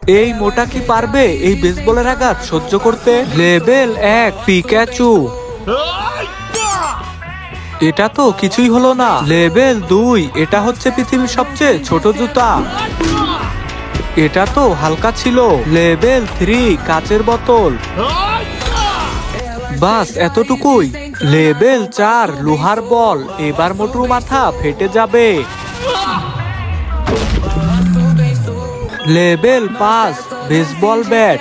এই মোটা কি পারবে এই বেসবলের আঘাত সহ্য করতে? Level 1 Pikachu. এটা তো কিছুই হলো না। লেভেল 2 এটা হচ্ছে পৃথিবীর সবচেয়ে ছোট জুতা। এটা তো হালকা ছিল। লেভেল 3 কাচের বোতল। বাস এতটুকুই। লেভেল 4 লোহার বল। এবার মোটুর মাথা ফেটে যাবে। Level 5 baseball bat.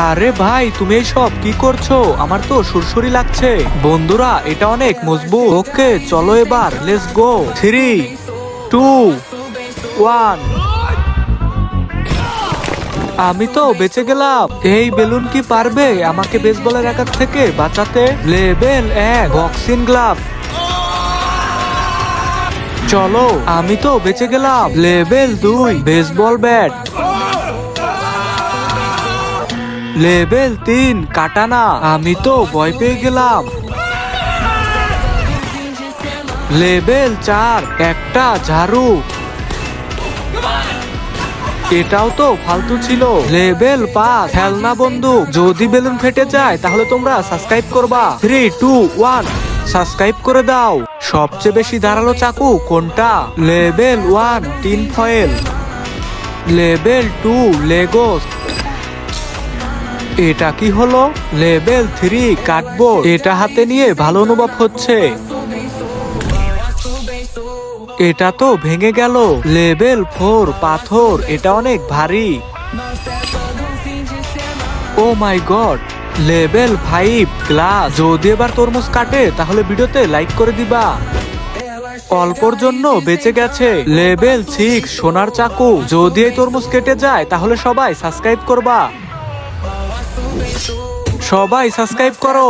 আরে ভাই তুমি সব কি করছো? আমার তো সুরসুরি লাগছে। বন্ধুরা এটা অনেক মজবুত। ওকে চলো এবার লেটস গো। 3 2 1। আমি তো বেঁচে গেলাম। এই বেলুন কি পারবে আমাকে বেসবলের আঘাত থেকে বাঁচাতে? Level 1 boxing glove. চলো আমি তো বেঁচে গেলাম। Level 2 baseball bat. লেভেল 3 কাটানা। আমি তো ভয় পেয়ে গেলাম। লেভেল 4 একটা ঝাড়ু। এটাও তো ফালতু ছিল। লেভেল 5 খেলনা বন্দুক। যদি বেলুন ফেটে যায় তাহলে তোমরা সাবস্ক্রাইব করবা। 3 2 1 সাবস্ক্রাইব করে দাও। সবচেয়ে বেশি ধারালো চাকু কোনটা? Level 1 tin foil. Level 2 Lego. এটা কি হলো? লেভেল 3 কাটবোর্ড। এটা হাতে নিয়ে ভালো অনুভব হচ্ছে। এটা তো ভেঙে গেল। লেভেল 4 পাথর। এটা অনেক ভারী। ও মাই গড। Level 5 glass. যদি এবার তরমুজ কাটে তাহলে ভিডিওতে লাইক করে দিবা। অল্পর জন্য বেঁচে গেছে। লেভেল 6 সোনার চাকু। যদি এই তরমুজ কেটে যায় তাহলে সবাই সাবস্ক্রাইব করবা। সবাই সাবস্ক্রাইব করো।